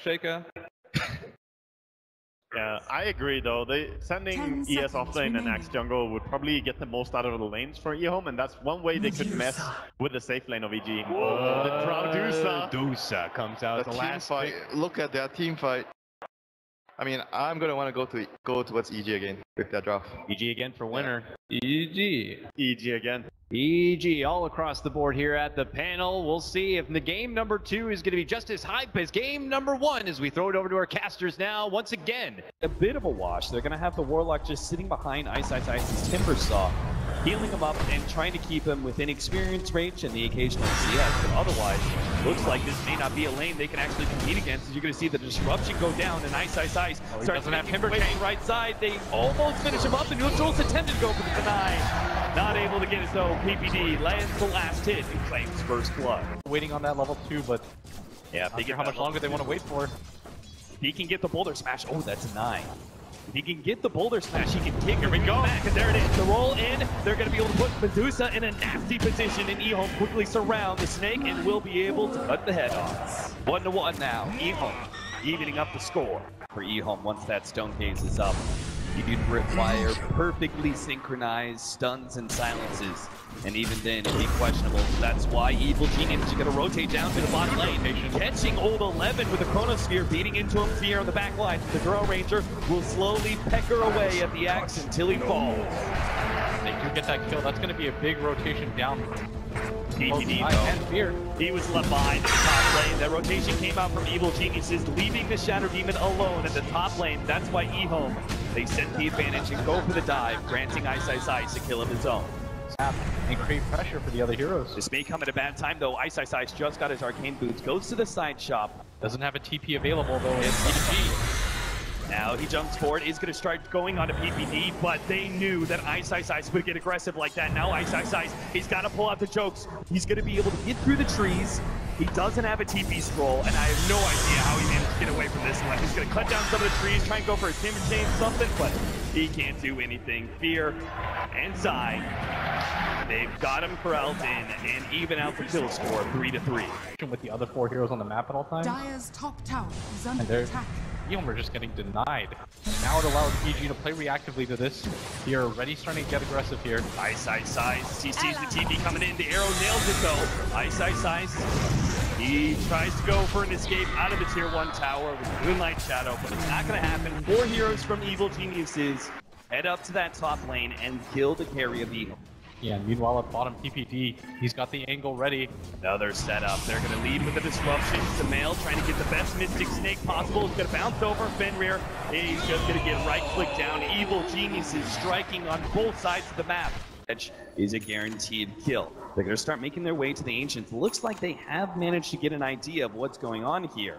Shaker. Yeah, I agree though. Sending ES offlane and Axe jungle would probably get the most out of the lanes for Ehome, and that's one way they could mess with the safe lane of EG. The Traudusa. Dusa comes out the last fight. Look at their team fight. I mean, I'm gonna want to go towards EG again with that draft. EG again for winner. EG. EG again. EG all across the board here at the panel. We'll see if the game number 2 is going to be just as hype as game number 1 as we throw it over to our casters now once again. A bit of a wash. They're going to have the Warlock just sitting behind iceiceice's Timbersaw, healing him up and trying to keep him within experience range and the occasional CS, but otherwise, looks like this may not be a lane they can actually compete against, as you're going to see the disruption go down, and iceiceice starts to have Timber chain right side. They almost finish him up, and Neutral's attempted to go for the deny. Not able to get it though. PPD lands the last hit and claims first blood. Waiting on that level 2, but yeah, not sure how much longer they want to wait for. If he can get the boulder smash, oh, that's a 9. If he can get the boulder smash, he can kick. Here we go. Back, and there it is. The roll in. They're going to be able to put Medusa in a nasty position, and Ehome quickly surround the snake and will be able to cut the head off. 1-1 now. Ehome evening up the score for Ehome once that stone gaze is up. You'd require perfectly synchronized stuns and silences, and even then it'd be questionable. That's why Evil Genius is going to rotate down to the bottom lane, catching Old 11 with a Chronosphere, beating into him. Fear on the back line. The Girl Ranger will slowly pecker away at the axe until he falls. They do get that kill. That's going to be a big rotation down. PPD and Fear. He was left behind in the top lane. That rotation came out from Evil Geniuses, leaving the Shadow Demon alone at the top lane. That's why Ehome, they set the advantage and go for the dive, granting iceiceice a kill of his own. And create pressure for the other heroes. This may come at a bad time though. iceiceice just got his arcane boots, goes to the side shop. Doesn't have a TP available though. It's EG. Now he jumps forward, is going to start going on to PPD, but they knew that iceiceice would get aggressive like that. Now iceiceice, he's got to pull out the jokes. He's going to be able to get through the trees. He doesn't have a TP scroll, and I have no idea how he managed to get away from this one. He's going to cut down some of the trees, try and go for a timber chain, something, but he can't do anything. Fear and Zai, they've got him corralled in and even out the kill score, 3-3. With the other 4 heroes on the map at all times. Dire's top tower is under attack. Ehome are just getting denied. Now it allows EG to play reactively to this. They're already starting to get aggressive here. Iceiceice, he sees the TP coming in. The arrow nails it though. Iceiceice, he tries to go for an escape out of the tier 1 tower with Moonlight Shadow, but it's not going to happen. 4 heroes from Evil Geniuses head up to that top lane and kill the carry of Ehome. Yeah, and meanwhile at bottom PPD, he's got the angle ready. Another setup. They're going to lead with the disruption. SumaiL trying to get the best Mystic Snake possible. He's going to bounce over Fenrir. He's just going to get right click down. Evil Geniuses striking on both sides of the map. Edge is a guaranteed kill. They're going to start making their way to the Ancients. Looks like they have managed to get an idea of what's going on here.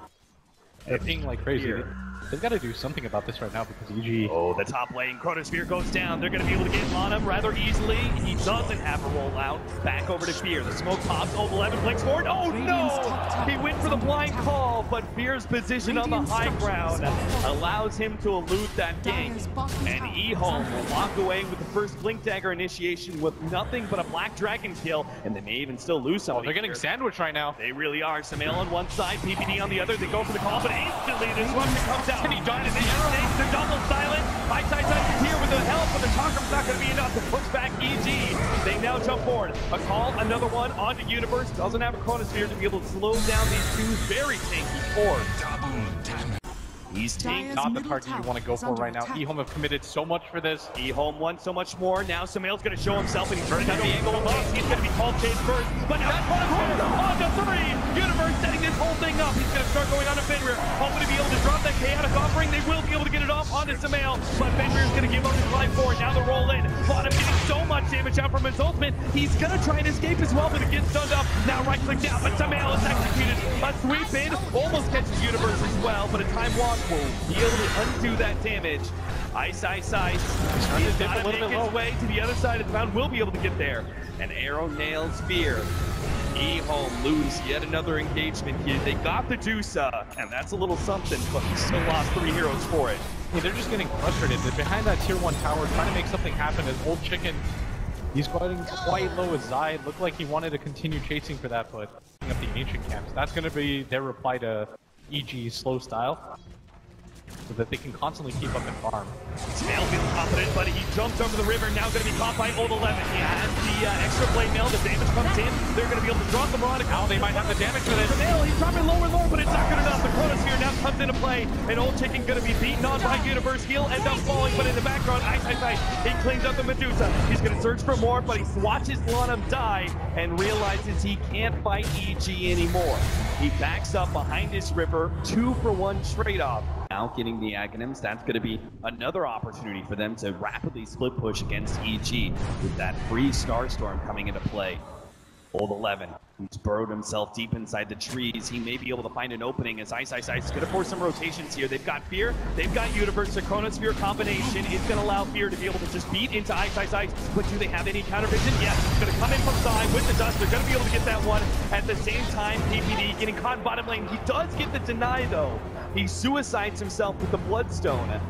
They're pinging like crazy. They've got to do something about this right now because EG... Oh, the top lane. Chronosphere goes down. They're going to be able to get LaNm rather easily. He doesn't have a rollout. Back over to Fear. The smoke pops. Old 11 blinks forward. Oh, no! He went for the blind call, but Fear's position on the high ground allows him to elude that gank. And Ehome will walk away with the first Blink Dagger initiation with nothing but a Black Dragon kill, and they may even still lose something. Oh, they're getting sandwiched right now. They really are. SumaiL on one side, PPD on the other. They go for the call, but instantly the disruption comes out. Can he join it? The double silent. iceiceice is here with the help, but the Chakram's not going to be enough to push back EG. They now jump forward. A call, another one onto Universe. Doesn't have a Chronosphere to be able to slow down these two very tanky cores. He's taking not the target you want to go for right now. Ehome have committed so much for this. Ehome wants so much more. Now SumaiL's going to show himself, and he's turning out the angle above. He's going to be called chase first. But now on to 3. Universe setting this whole thing up. He's going to start going on to Fenrir. Hoping to be able to drop that chaotic offering. They will be able to get it off onto SumaiL. But Fenrir's going to give up his life for it. Now the roll in. LaNm getting so much damage out from his ultimate. He's going to try and escape as well, but it gets stunned up. Now right click down, but SumaiL is executed. A sweep in. Almost catches Universe as well, but a time walk will be able to undo that damage. iceiceice, he's got to make his way to the other side of the mountain. Will be able to get there. And arrow nails Fear. Ehome lose yet another engagement here. They got the Dusa, and that's a little something, but he still lost 3 heroes for it. Yeah, they're just getting frustrated. They're behind that tier 1 tower, trying to make something happen as oldchicken. He's going quite low as Zai. Looked like he wanted to continue chasing for that, but up the ancient camps. That's going to be their reply to EG's slow style, so that they can constantly keep up and farm. SumaiL feels confident, but he jumps over the river, now going to be caught by Old 11. He has the extra blade mail, the damage comes in, they're going to be able to drop the Moronic. Now they might have the damage for this. SumaiL, he's dropping lower, but it's not good enough. The Chronosphere now comes into play, and Old Chicken going to be beaten on by Universe. He'll end up falling, but in the background, iceiceice, he cleans up the Medusa. He's going to search for more, but he watches LaNm die and realizes he can't fight EG anymore. He backs up behind his river, 2-for-1 trade-off. Now getting the Aghanims, that's going to be another opportunity for them to rapidly split push against EG with that free Starstorm coming into play. Old 11, who's burrowed himself deep inside the trees. He may be able to find an opening as iceiceice is going to force some rotations here. They've got Fear, they've got Universe. The Chronosphere combination is going to allow Fear to be able to just beat into iceiceice. But do they have any counter vision? Yes, it's going to come in from side with the dust. They're going to be able to get that one. At the same time, PPD getting caught in bottom lane. He does get the deny though. He suicides himself with the Bloodstone,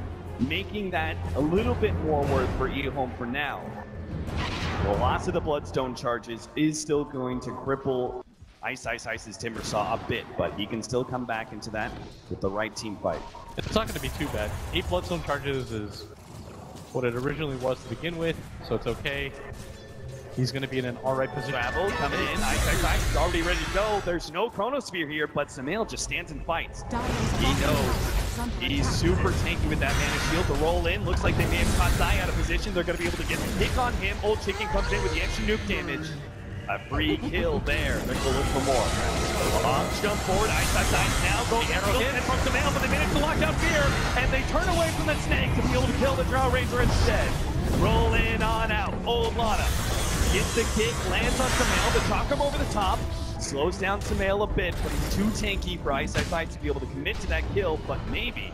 making that a little bit more worth for Ehome for now. The loss of the Bloodstone charges is still going to cripple iceiceice's Timbersaw a bit, but he can still come back into that with the right team fight. It's not going to be too bad. 8 Bloodstone charges is what it originally was to begin with, so it's okay. He's going to be in an alright position. Travel coming in, iceiceice is already ready to go. There's no Chronosphere here, but SumaiL just stands and fights. He knows he's super tanky with that mana shield to roll in. Looks like they may have caught Zai out of position. They're going to be able to get the pick on him. Old Chicken comes in with the extra nuke damage. A free kill there. They're going to look for more. Jump forward, iceiceice now going arrow hit from SumaiL, but they manage to lock down Fear, and they turn away from the snake to be able to kill the Drow Ranger instead. Roll in on out. Old LaNm gets the kick, lands on SumaiL, to talk him over the top. Slows down SumaiL a bit, but he's too tanky for iceiceice to be able to commit to that kill, but maybe.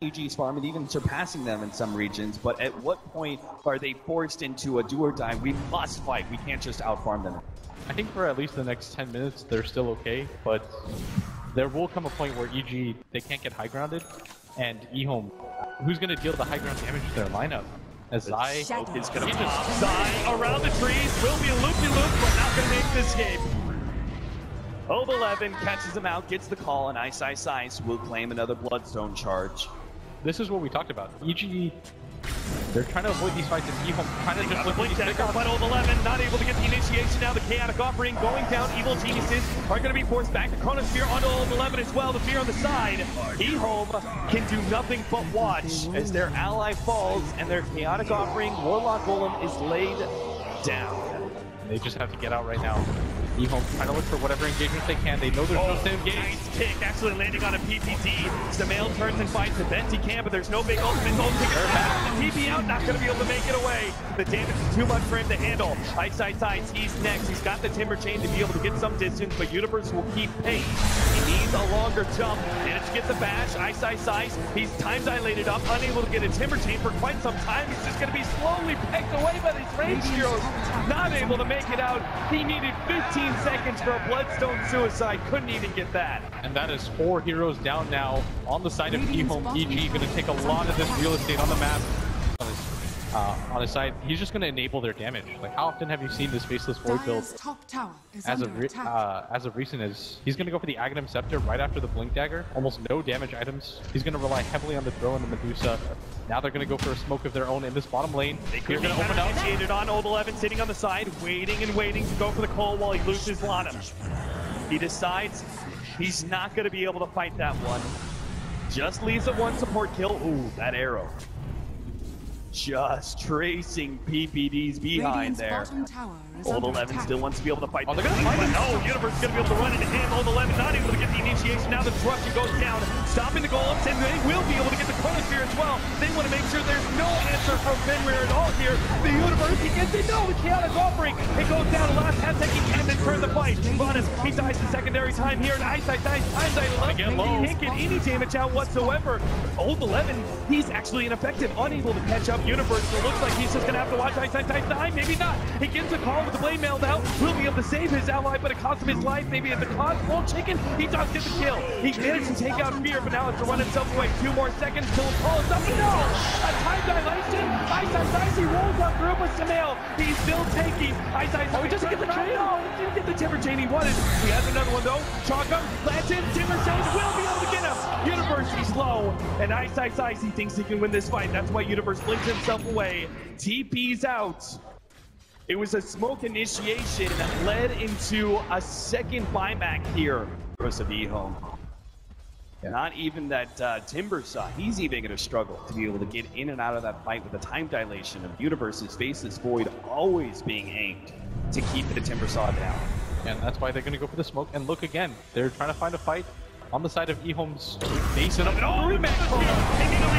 EG's farm and even surpassing them in some regions, but at what point are they forced into a do or die? We must fight, we can't just outfarm them. I think for at least the next 10 minutes, they're still okay, but there will come a point where EG, they can't get high grounded, and Ehome, who's going to deal the high ground damage to their lineup? As Zai is going to pop Zai around the trees, will be a loop-de-loop, but not going to make the escape. Old 11 catches him out, gets the call, and iceiceice will claim another Bloodstone charge. This is what we talked about. EG, they're trying to avoid these fights, and Ehome kind of just looking to pick up. But Old 11 not able to get the initiation now. The Chaotic Offering going down. Evil Geniuses are going to be forced back. The Chronosphere onto Old 11 as well. The Fear on the side. Ehome can do nothing but watch as their ally falls, and their Chaotic Offering Warlock Golem is laid down. They just have to get out right now. Ehome trying to look for whatever engagements they can. They know there's no same engage. Nice kick, actually landing on a PPT. SumaiL turns and fights the best he can, but there's no big ultimate. Old Chicken passes the TP out, not going to be able to make it away. The damage is too much for him to handle. Iceiceice, he's next. He's got the Timber Chain to be able to get some distance, but Universe will keep pace. He needs a longer jump. Managed to get the bash. Iceiceice, he's time dilated up, unable to get a Timber Chain for quite some time. He's just going to be slowly pecked away by these range heroes. Not able to make it out. He needed 15 seconds for a Bloodstone suicide, couldn't even get that. And that is 4 heroes down now on the side of Ehome. EG going to take a lot of this real estate on the map. On his side, he's just going to enable their damage. Like, how often have you seen this Faceless Void build as of recent? Is he's going to go for the Aghanim Scepter right after the Blink Dagger. Almost no damage items. He's going to rely heavily on the throw and the Medusa. Now they're going to go for a smoke of their own in this bottom lane. They're going to open up. Initiated on Old 11, sitting on the side, waiting and waiting to go for the call while he loses LaNm. He decides he's not going to be able to fight that one. Just leaves a 1 support kill. Ooh, that arrow. Just tracing PPD's behind there. Old 11 still wants to be able to fight. Oh, they're going to fight it. No, Universe is going to be able to run into him. Old 11 not able to get the initiation. Now the disruption goes down, stopping the golems, and they will be able to get the Chronosphere as well. They want to make sure there's no answer from Fenrir at all here. The Universe, he gets it. No, the Chaotic Offering. It goes down. The last 10 seconds can then turn the fight. Ronis, he dies in secondary time here. And iceiceice, he can't get any damage out whatsoever. Old 11, he's actually ineffective, unable to catch up Universe. So it looks like he's just going to have to watch iceiceice die. Maybe not. He gets a call with the blade mailed out. Will be able to save his ally, but it cost him his life. Maybe at the cost. Old Chicken, he does get the kill. He managed to take out Fear, but now has to run himself away. 2 more seconds till the call is up. No! A time dilation. iceiceice rolls up through with SumaiL. He's still taking iceiceice. Oh, he doesn't get the chain. No, he didn't get the timber chain he wanted. He has another one though. Chalkum lands in. Timber chain will be able to get him. Universe, he's low. And iceiceice, he thinks he can win this fight. That's why Universe blinks himself away. TP's out. It was a smoke initiation that led into a second buyback here for Ehome. Yeah. Not even that Timber Saw. He's even going to struggle to be able to get in and out of that fight with the time dilation of Universe's Faceless Void always being aimed to keep the Timber Saw down. And that's why they're going to go for the smoke. And look again, they're trying to find a fight on the side of Ehome's base. And immediately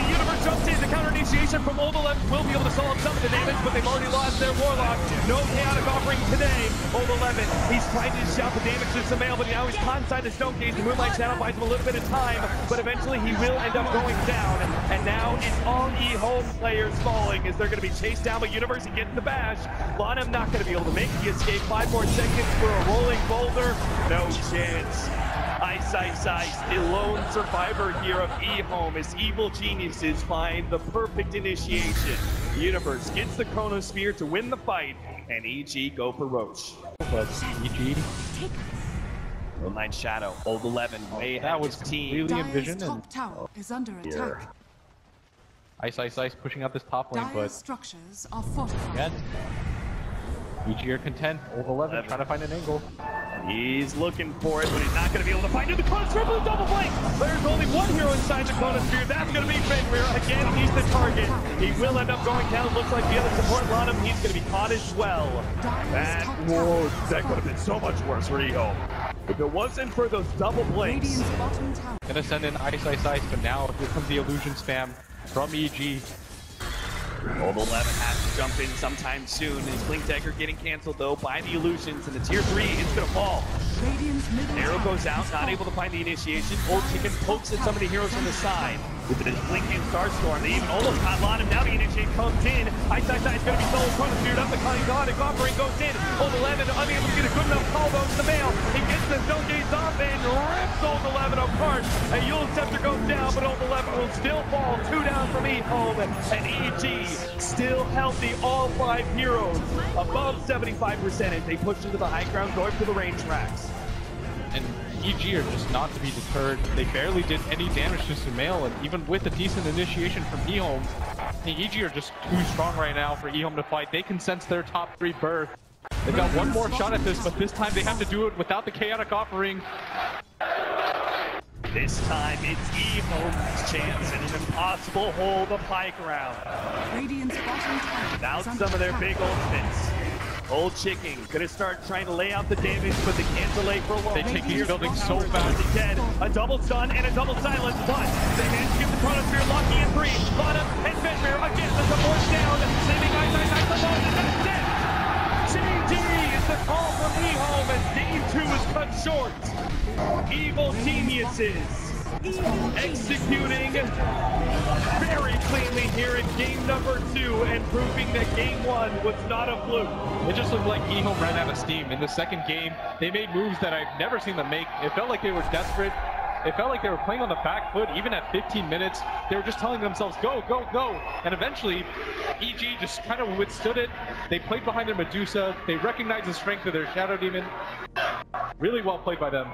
Universe jumps in. The counter initiation from oldchicken will be able to solve some of the damage, but they've already lost their Warlock. No chaotic offering today. oldchicken, he's trying to shout the damage to SumaiL, but now he's inside the Stone Cage. The Moonlight Shadow buys him a little bit of time, but eventually he will end up going down. And now it's all Ehome players falling as they're going to be chased down by Universe and getting the bash. LaNm not going to be able to make the escape. 5 more seconds for a rolling boulder. No chance. iceiceice, the lone survivor here of Ehome, as evil geniuses find the perfect initiation. Universe gets the Chronosphere to win the fight, and EG go for Roche. But EG, Moonlight Shadow, oldchicken, way ahead that was of his team. completely envisioned. Top And tower is under attack. iceiceice pushing out this top lane, Dire but structures are fortified. again, EG are content. oldchicken trying to find an angle. He's looking for it, but he's not going to be able to find it. The Chronosphere with a double blink. There's only one hero inside the Chronosphere. That's going to be Fenrir. Again, he's the target. He will end up going down. Looks like the other support LaNm, he's going to be caught as well. That could have been so much worse for Ehome. If it wasn't for those double blinks. Radiant's bottom tower. Gonna send in iceiceice, but now here comes the illusion spam from EG. oldchicken has to jump in sometime soon. His Blink Dagger getting canceled though by the illusions, and the tier 3 is going to fall. Radiant's middle Arrow tower goes out, is not falling. able to find the initiation. Oldchicken pokes at some of the heroes from the side. With his blinking Starstorm, they even almost caught LaNm. Now the initiate comes in. iceiceice is going to be solo Chronosphere up. The Cunning offering goes in. oldchicken unable to get a good enough call though to SumaiL. He gets the Stone Gaze off and rips oldchicken apart. And Yule's Scepter goes down, but oldchicken will still fall. 2 down from Ehome. And EG still healthy, all 5 heroes above 75% as they push into the high ground, going for the range tracks. And EG are just not to be deterred. They barely did any damage to SumaiL, and even with a decent initiation from Ehome, the EG are just too strong right now for Ehome to fight. They can sense their top 3 berth. They've got one more shot at this, but this time they have to do it without the chaotic offering. This time it's Ehome's chance in an impossible hold of high ground. Radiant's bottom tower Without is under some of their attack. big ultimates. Oldchicken gonna start trying to lay out the damage, but they can't delay for long. They take these buildings so He's fast. dead. A double stun and a double silence, but they managed to get the Chronosphere lucky in 3. LaNm and Fenrir again, the support down, leaving iceiceice alone, and that's it! GG is the call from Ehome as game 2 is cut short. Evil geniuses executing very cleanly here in game number 2 and proving that game 1 was not a fluke. It just looked like Ehome ran out of steam. In the second game, they made moves that I've never seen them make. It felt like they were desperate. It felt like they were playing on the back foot. Even at 15 minutes, they were just telling themselves, go, go, go. And eventually, EG just kind of withstood it. They played behind their Medusa. They recognized the strength of their Shadow Demon. Really well played by them.